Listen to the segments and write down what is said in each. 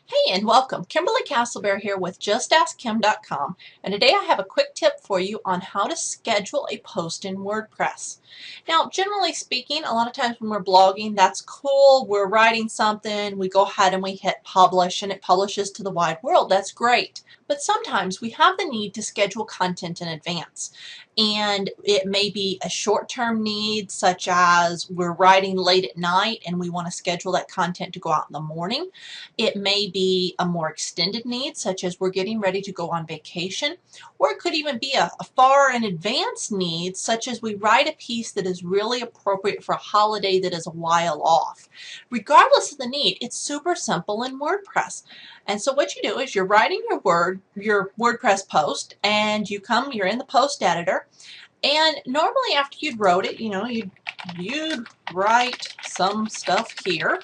Hey and welcome. Kimberly Castleberry here with JustAskKim.com, and today I have a quick tip for you on how to schedule a post in WordPress. Now, generally speaking, a lot of times when we're blogging, that's cool. We're writing something, we go ahead and we hit publish and it publishes to the wide world. That's great. But sometimes we have the need to schedule content in advance. And it may be a short-term need, such as we're writing late at night and we want to schedule that content to go out in the morning. It may be a more extended need, such as we're getting ready to go on vacation, or it could even be a far in advance need, such as we write a piece that is really appropriate for a holiday that is a while off. Regardless of the need, it's super simple in WordPress. And so what you do is you're writing your WordPress post, and you're in the post editor, and normally after you'd wrote it, you'd write some stuff here.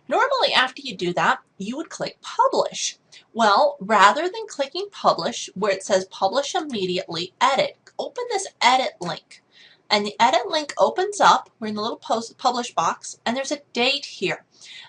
Normally after you do that, you would click publish. Well, rather than clicking publish where it says publish immediately, edit, open this edit link. And the edit link opens up. We're in the little publish box, and there's a date here.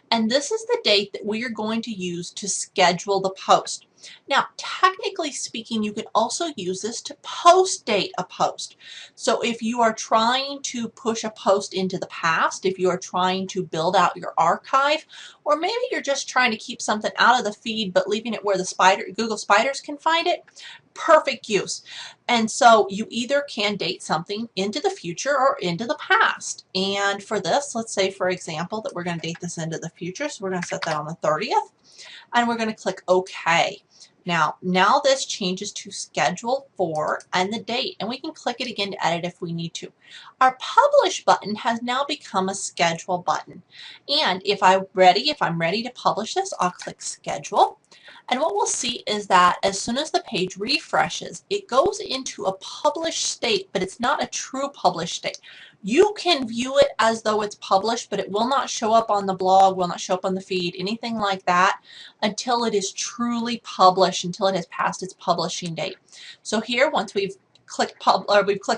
And this is the date that we are going to use to schedule the post. Now, technically speaking, you can also use this to post date a post. So if you are trying to push a post into the past, if you are trying to build out your archive, or maybe you're just trying to keep something out of the feed but leaving it where the Google spiders can find it, perfect use. And so you either can date something into the future or into the past. And for this, let's say, for example, that we're going to date this into the future. So we're going to set that on the 30th, and we're going to click OK. Now this changes to schedule for and the date, and we can click it again to edit if we need to. Our publish button has now become a schedule button. And if I'm ready to publish this, I'll click schedule. And what we'll see is that as soon as the page refreshes, it goes into a published state, but it's not a true published state. You can view it as though it's published, but it will not show up on the blog, will not show up on the feed, anything like that, until it is truly published, until it has passed its publishing date. So here, once we've clicked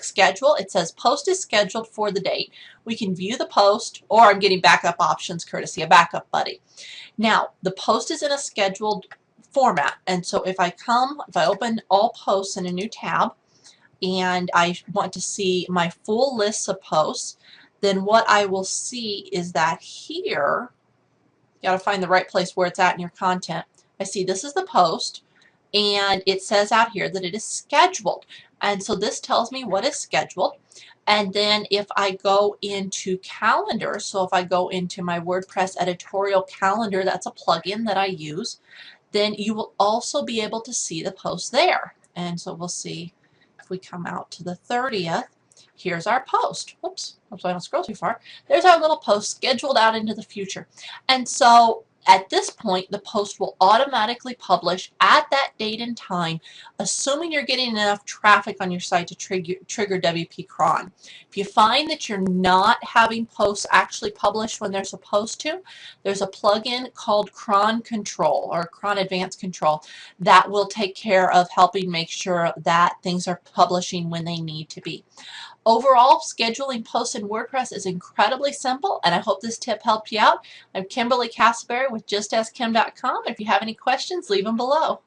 schedule, it says post is scheduled for the date. We can view the post, or I'm getting backup options courtesy of Backup Buddy. Now, the post is in a scheduled format, and so if I open all posts in a new tab, and I want to see my full list of posts, then what I will see is that here, you got to find the right place where it's at in your content. I see this is the post, and it says out here that it is scheduled. And so this tells me what is scheduled. And then if I go into calendar, so if I go into my WordPress editorial calendar, that's a plugin that I use, then you will also be able to see the post there. And so we'll see if we come out to the 30th, here's our post. Whoops, hopefully I don't scroll too far. There's our little post scheduled out into the future. And so at this point, the post will automatically publish at that date and time, assuming you're getting enough traffic on your site to trigger WP cron. If you find that you're not having posts actually published when they're supposed to, there's a plugin called Cron Control, or Cron Advanced Control, that will take care of helping make sure that things are publishing when they need to be. Overall, scheduling posts in WordPress is incredibly simple, and I hope this tip helped you out. I'm Kimberly Castleberry with JustAskKim.com. If you have any questions, leave them below.